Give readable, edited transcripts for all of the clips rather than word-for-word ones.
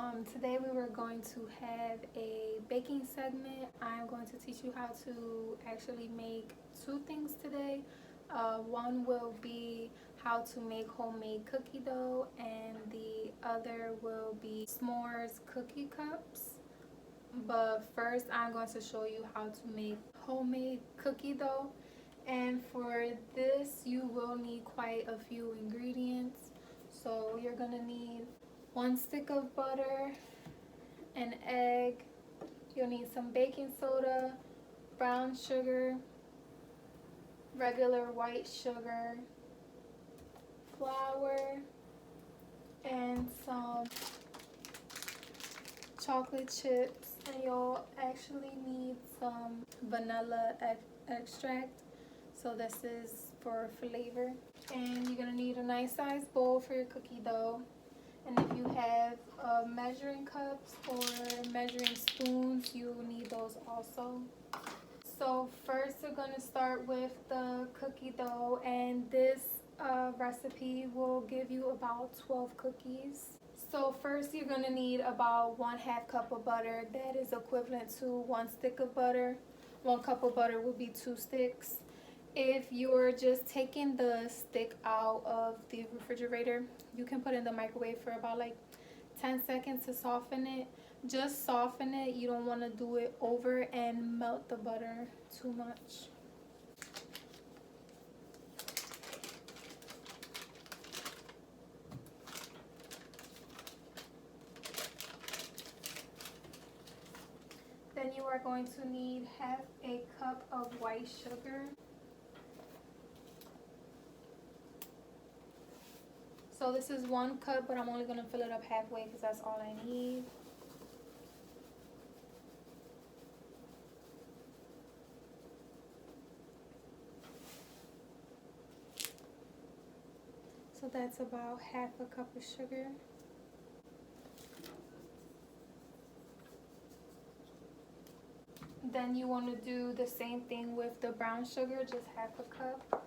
Today we were going to have a baking segment. I'm going to teach you how to actually make two things today. One will be how to make homemade cookie dough, and the other will be s'mores cookie cups. But first I'm going to show you how to make homemade cookie dough, and for this you will need quite a few ingredients. So you're gonna need 1 stick of butter, an egg, you'll need some baking soda, brown sugar, regular white sugar, flour, and some chocolate chips, and you'll actually need some vanilla extract. So this is for flavor. And you're gonna need a nice sized bowl for your cookie dough. And if you have measuring cups or measuring spoons, you will need those also. So first we're going to start with the cookie dough, and this recipe will give you about 12 cookies. So first you're going to need about 1/2 cup of butter. That is equivalent to 1 stick of butter. 1 cup of butter will be 2 sticks. If you're just taking the stick out of the refrigerator, you can put it in the microwave for about like 10 seconds to soften it. Just soften it. You don't want to do it over and melt the butter too much. Then you are going to need 1/2 cup of white sugar. So this is 1 cup, but I'm only going to fill it up halfway because that's all I need. So that's about 1/2 cup of sugar. Then you want to do the same thing with the brown sugar, just 1/2 cup.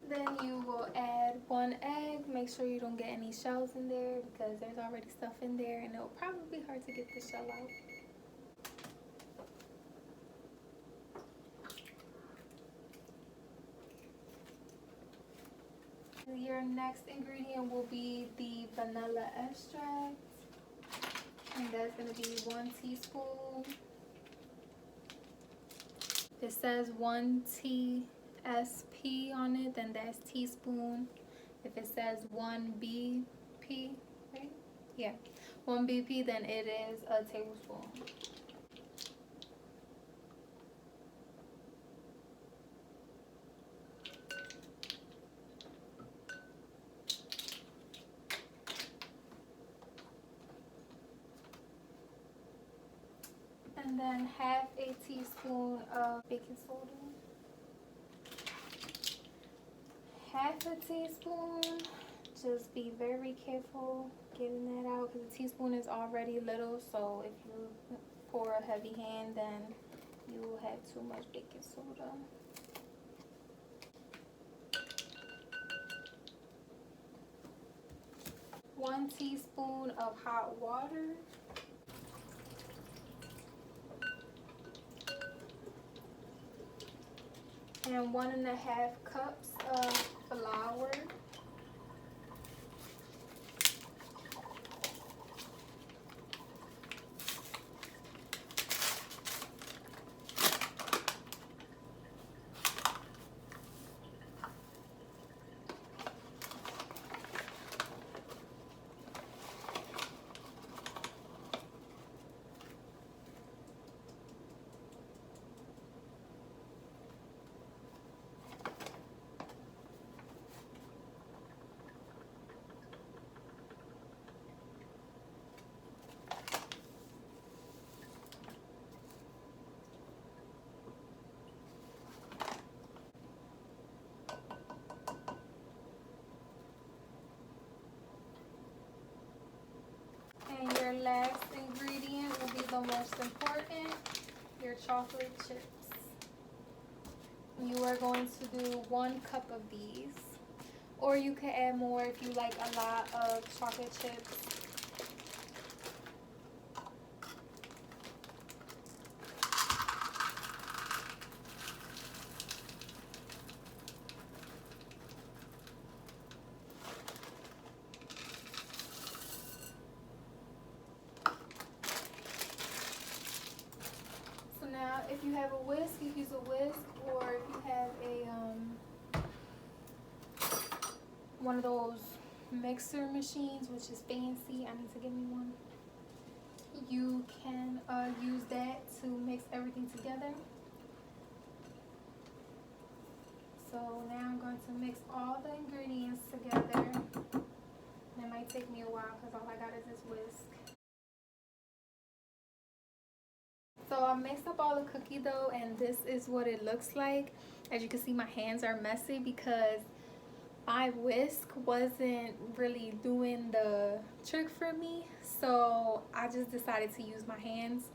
Then you will add 1 egg. Make sure you don't get any shells in there because there's already stuff in there and it'll probably be hard to get the shell out. Your next ingredient will be the vanilla extract, and that's going to be 1 teaspoon. It says 1 TSP on it, then that's teaspoon. If it says 1 BP, right? Yeah, 1 BP, then it is a tablespoon. And then 1/2 teaspoon of baking soda. 1/2 teaspoon. Just be very careful getting that out because the teaspoon is already little. So if you pour a heavy hand, then you will have too much baking soda. One teaspoon of hot water. And 1½ cups of flour. most important, your chocolate chips. You are going to do 1 cup of these, or you can add more if you like a lot of chocolate chips. So now, if you have a whisk, you use a whisk, or if you have a one of those mixer machines, which is fancy, I need to get me one. You can use that to mix everything together. So now I'm going to mix all the ingredients together. It might take me a while because all I got is this whisk. So I mixed up all the cookie dough, and this is what it looks like. As you can see, my hands are messy because my whisk wasn't really doing the trick for me. So I just decided to use my hands,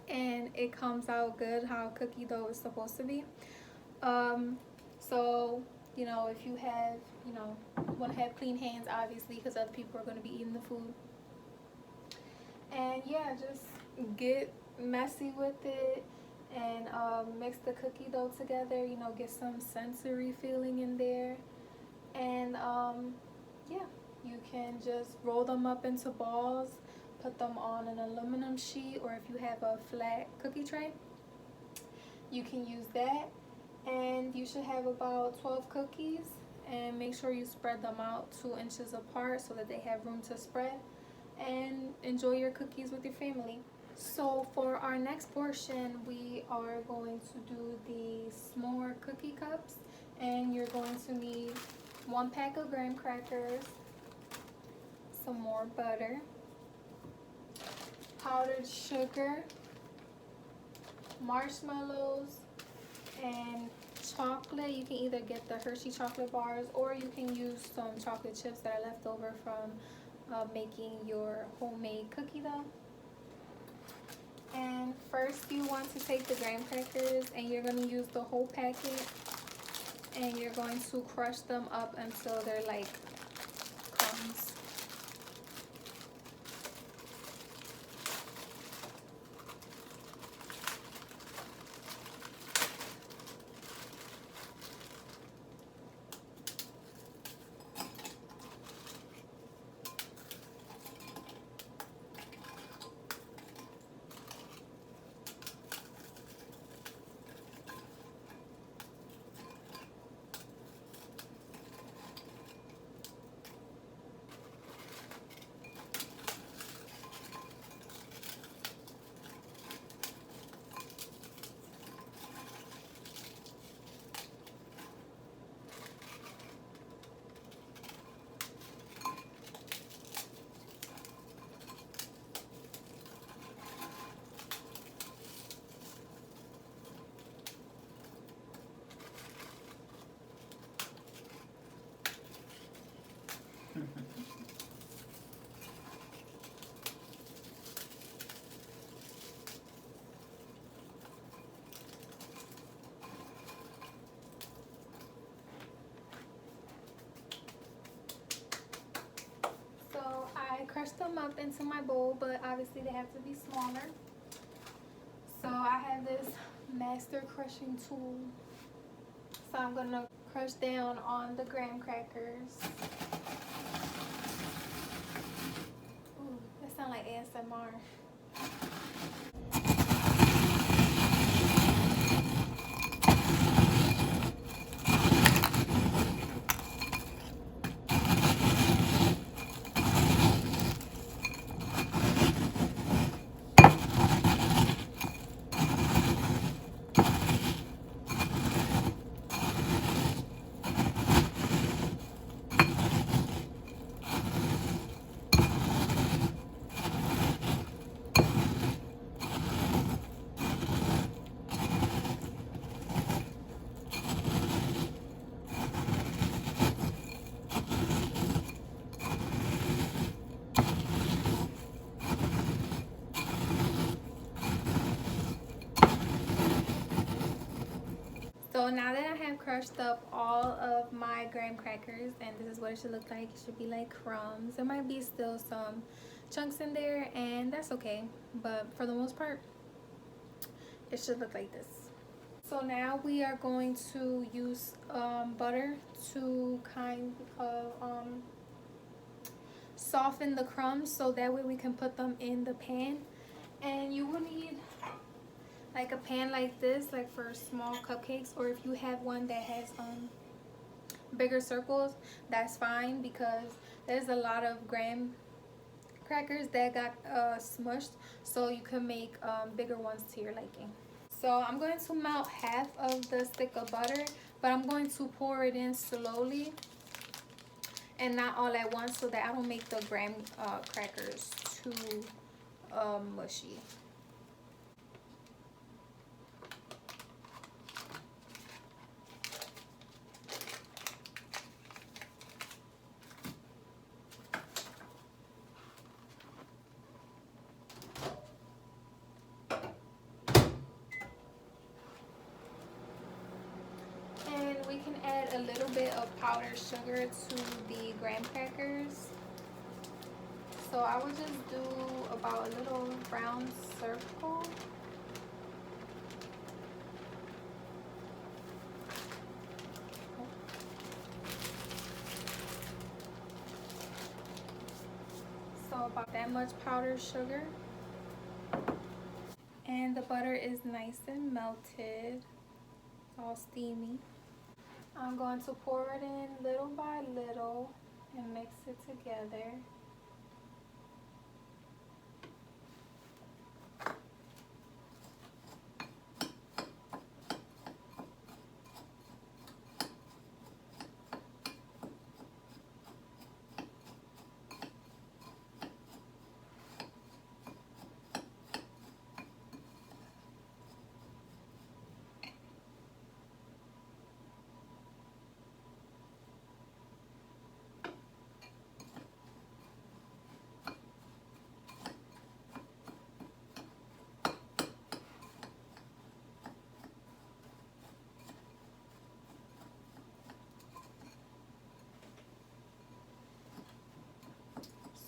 and it comes out good how cookie dough is supposed to be. So, you know, if you have, you know, want to have clean hands, obviously, because other people are going to be eating the food. And yeah, just get messy with it and mix the cookie dough together, you know, get some sensory feeling in there. And yeah, you can just roll them up into balls, put them on an aluminum sheet, or if you have a flat cookie tray, you can use that. And you should have about 12 cookies, and make sure you spread them out 2 inches apart so that they have room to spread, and enjoy your cookies with your family. So for our next portion, we are going to do the s'more cookie cups, and you're going to need 1 pack of graham crackers, some more butter, powdered sugar, marshmallows, and chocolate. You can either get the Hershey chocolate bars, or you can use some chocolate chips that are left over from making your homemade cookie dough. And first you want to take the graham crackers, and you're going to use the whole packet, and you're going to crush them up until they're like crumbs. I crushed them up into my bowl, but obviously they have to be smaller. So I have this master crushing tool. So I'm gonna crush down on the graham crackers. Ooh, that sounds like ASMR. have crushed up all of my graham crackers, and this is what it should look like. It should be like crumbs. There might be still some chunks in there, and that's okay, but for the most part it should look like this. So now we are going to use butter to kind of soften the crumbs, so that way we can put them in the pan. And you will need like a pan like this, like for small cupcakes, or if you have one that has bigger circles, that's fine, because there's a lot of graham crackers that got smushed, so you can make bigger ones to your liking. So I'm going to melt half of the stick of butter, but I'm going to pour it in slowly and not all at once, so that I don't make the graham crackers too mushy. And we can add a little bit of powdered sugar to the graham crackers. So I would just do about a little round circle. So about that much powdered sugar. And the butter is nice and melted, all steamy. I'm going to pour it in little by little and mix it together.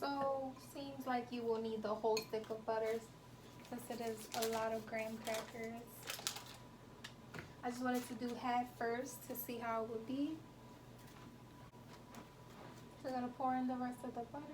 So seems like you will need the whole stick of butter, since it is a lot of graham crackers. I just wanted to do half first to see how it would be. So I'm gonna pour in the rest of the butter.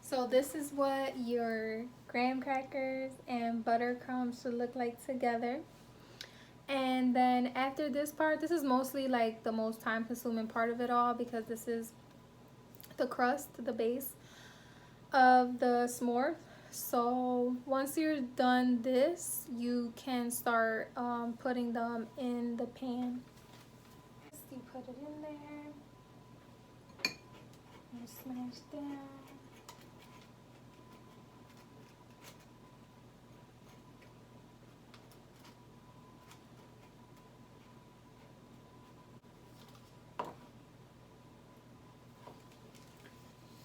So this is what your graham crackers and butter crumbs should look like together. And then after this part, this is mostly like the most time consuming part of it all, because this is the crust, the base of the s'more. So once you're done this, you can start putting them in the pan. You put it in there, you smash down.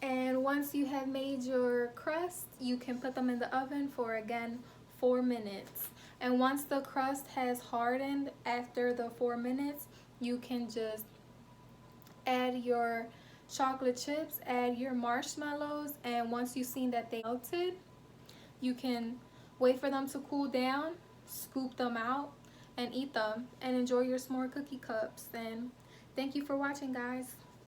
And once you have made your crust, you can put them in the oven for, again, 4 minutes. And once the crust has hardened after the 4 minutes, you can just add your chocolate chips, add your marshmallows, and once you've seen that they melted, you can wait for them to cool down, scoop them out, and eat them, and enjoy your s'more cookie cups. And thank you for watching, guys.